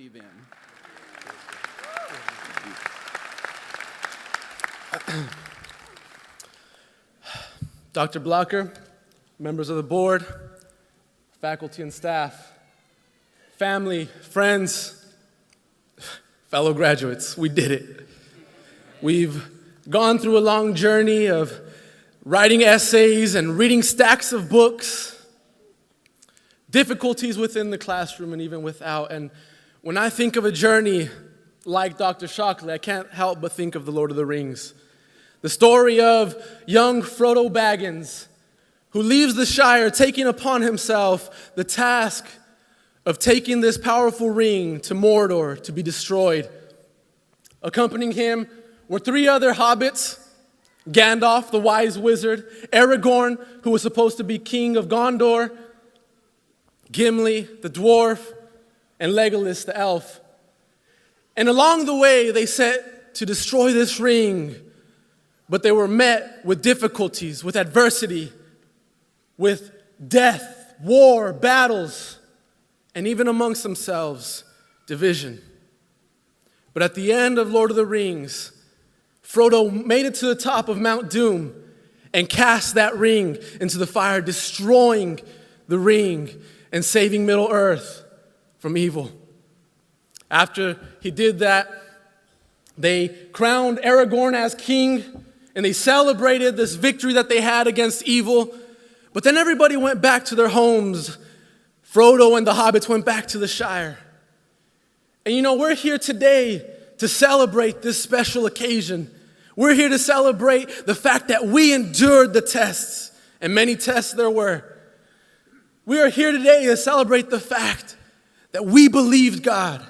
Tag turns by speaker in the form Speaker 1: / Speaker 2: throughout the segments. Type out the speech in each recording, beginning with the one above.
Speaker 1: believe in.
Speaker 2: Dr. Blocker, members of the board, faculty and staff, family, friends, fellow graduates, we did it. We've gone through a long journey of writing essays and reading stacks of books, difficulties within the classroom and even without. And when I think of a journey like Dr. Shockley, I can't help but think of The Lord of the Rings. The story of young Frodo Baggins, who leaves the Shire, taking upon himself the task of taking this powerful ring to Mordor to be destroyed. Accompanying him were three other hobbits: Gandalf, the wise wizard; Aragorn, who was supposed to be king of Gondor; Gimli, the dwarf; and Legolas, the elf. And along the way, they set to destroy this ring, but they were met with difficulties, with adversity, with death, war, battles, and even amongst themselves, division. But at the end of Lord of the Rings, Frodo made it to the top of Mount Doom and cast that ring into the fire, destroying the ring and saving Middle-earth from evil. After he did that, they crowned Aragorn as king, and they celebrated this victory that they had against evil. But then everybody went back to their homes. Frodo and the hobbits went back to the Shire. And you know, we're here today to celebrate this special occasion. We're here to celebrate the fact that we endured the tests, and many tests there were. We are here today to celebrate the fact that we believed God.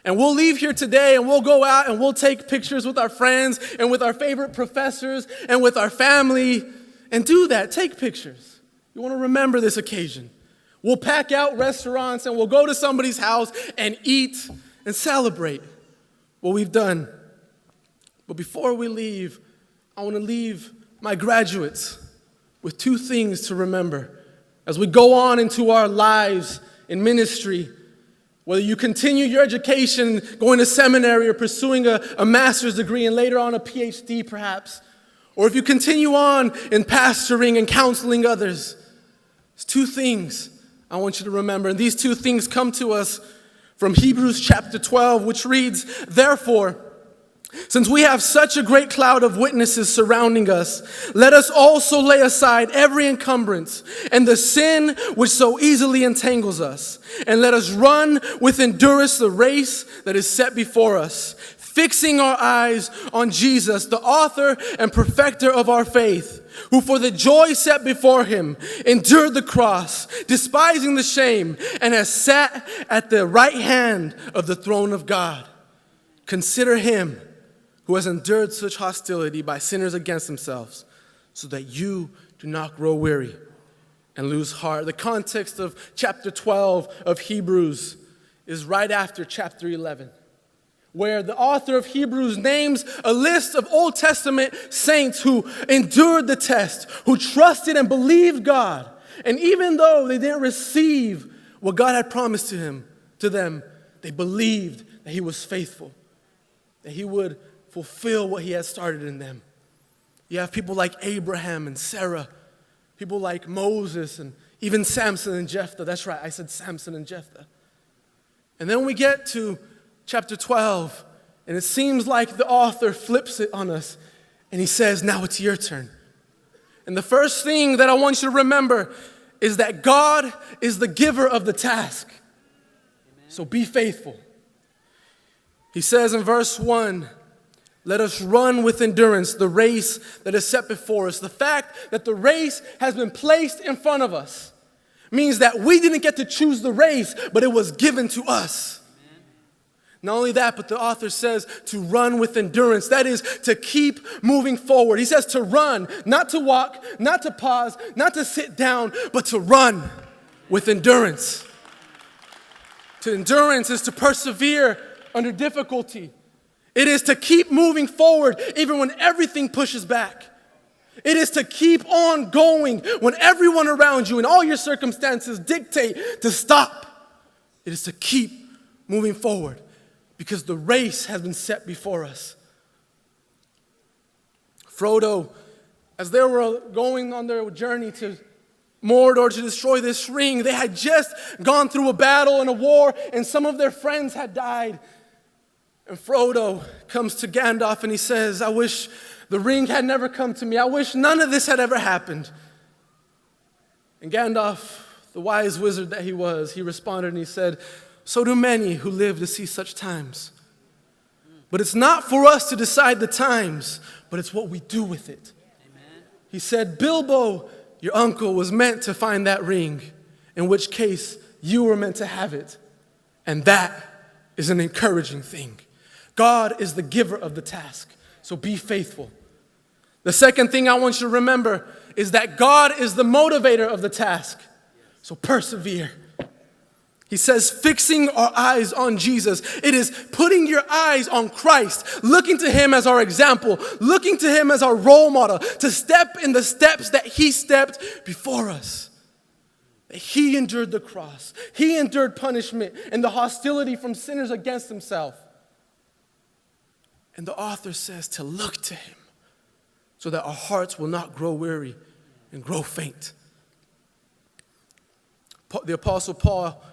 Speaker 2: And we'll leave here today and we'll go out and we'll take pictures with our friends and with our favorite professors and with our family. And do that, take pictures. You want to remember this occasion. We'll pack out restaurants and we'll go to somebody's house and eat and celebrate what we've done. But before we leave, I want to leave my graduates with two things to remember as we go on into our lives in ministry. Whether you continue your education, going to seminary or pursuing a master's degree and later on a PhD perhaps, or if you continue on in pastoring and counseling others, there's two things I want you to remember. And these two things come to us from Hebrews chapter 12, which reads, "Therefore, since we have such a great cloud of witnesses surrounding us, let us also lay aside every encumbrance and the sin which so easily entangles us, and let us run with endurance the race that is set before us, fixing our eyes on Jesus, the author and perfecter of our faith, who for the joy set before him endured the cross, despising the shame, and has sat at the right hand of the throne of God. Consider him who has endured such hostility by sinners against themselves, so that you do not grow weary and lose heart." The context of chapter 12 of Hebrews is right after chapter 11, where the author of Hebrews names a list of Old Testament saints who endured the test, who trusted and believed God. And even though they didn't receive what God had promised to them, they believed that he was faithful, that he would fulfill what he had started in them. You have people like Abraham and Sarah, people like Moses and even Samson and Jephthah. That's right, I said Samson and Jephthah. And then we get to chapter 12, and it seems like the author flips it on us, and he says, now it's your turn. And the first thing that I want you to remember is that God is the giver of the task. Amen. So be faithful. He says in verse 1, "Let us run with endurance the race that is set before us." The fact that the race has been placed in front of us means that we didn't get to choose the race, but it was given to us. Amen. Not only that, but the author says to run with endurance. That is to keep moving forward. He says to run, not to walk, not to pause, not to sit down, but to run with endurance. To endurance is to persevere under difficulty. It is to keep moving forward even when everything pushes back. It is to keep on going when everyone around you and all your circumstances dictate to stop. It is to keep moving forward because the race has been set before us. Frodo, as they were going on their journey to Mordor to destroy this ring, they had just gone through a battle and a war, and some of their friends had died. And Frodo comes to Gandalf and he says, I wish the ring had never come to me. I wish none of this had ever happened. And Gandalf, the wise wizard that he was, he responded and he said, so do many who live to see such times. But it's not for us to decide the times, but it's what we do with it. Amen. He said, Bilbo, your uncle, was meant to find that ring, in which case you were meant to have it. And that is an encouraging thing. God is the giver of the task, so be faithful. The second thing I want you to remember is that God is the motivator of the task, so persevere. He says, fixing our eyes on Jesus. It is putting your eyes on Christ, looking to him as our example, looking to him as our role model, to step in the steps that he stepped before us. That he endured the cross. He endured punishment and the hostility from sinners against himself. And the author says to look to him so that our hearts will not grow weary and grow faint. The Apostle Paul,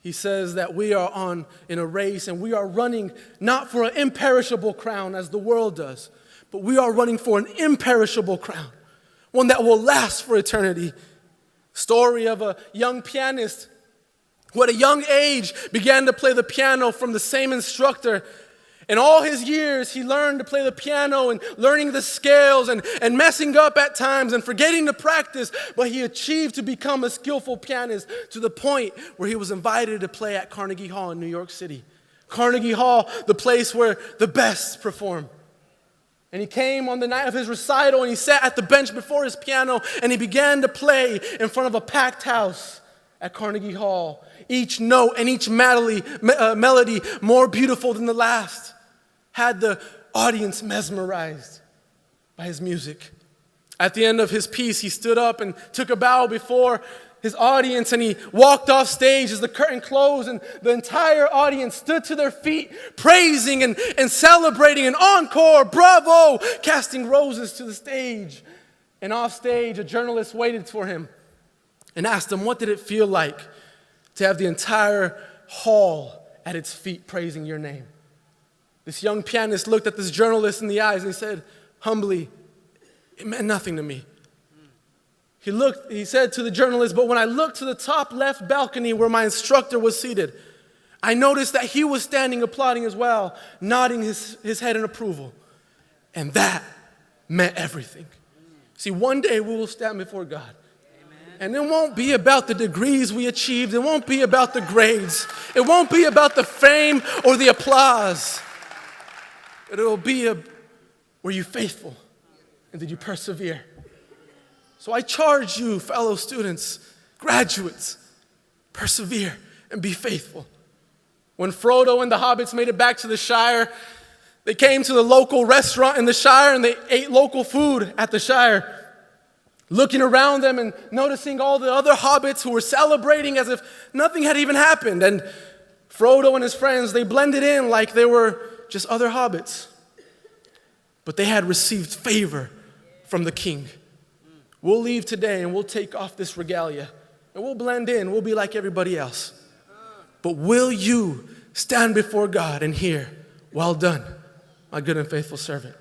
Speaker 2: he says that we are in a race and we are running not for an imperishable crown as the world does, but we are running for an imperishable crown, one that will last for eternity. Story of a young pianist who at a young age began to play the piano from the same instructor. In all his years, he learned to play the piano and learning the scales and messing up at times and forgetting to practice, but he achieved to become a skillful pianist to the point where he was invited to play at Carnegie Hall in New York City. Carnegie Hall, the place where the best perform. And he came on the night of his recital and he sat at the bench before his piano and he began to play in front of a packed house at Carnegie Hall. Each note and each melody more beautiful than the last, had the audience mesmerized by his music. At the end of his piece, he stood up and took a bow before his audience and he walked off stage as the curtain closed and the entire audience stood to their feet, praising and celebrating an encore, bravo, casting roses to the stage. And off stage, a journalist waited for him and asked him, what did it feel like to have the entire hall at its feet praising your name? This young pianist looked at this journalist in the eyes and he said, humbly, it meant nothing to me. He said to the journalist, but when I looked to the top left balcony where my instructor was seated, I noticed that he was standing applauding as well, nodding his head in approval. And that meant everything. See, one day we will stand before God. And it won't be about the degrees we achieved. It won't be about the grades. It won't be about the fame or the applause. But it will be were you faithful and did you persevere? So I charge you, fellow students, graduates, persevere and be faithful. When Frodo and the hobbits made it back to the Shire, they came to the local restaurant in the Shire and they ate local food at the Shire. Looking around them and noticing all the other hobbits who were celebrating as if nothing had even happened. And Frodo and his friends, they blended in like they were just other hobbits. But they had received favor from the king. We'll leave today and we'll take off this regalia and we'll blend in. We'll be like everybody else. But will you stand before God and hear, well done, my good and faithful servant?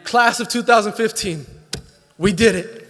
Speaker 2: Class of 2015, we did it.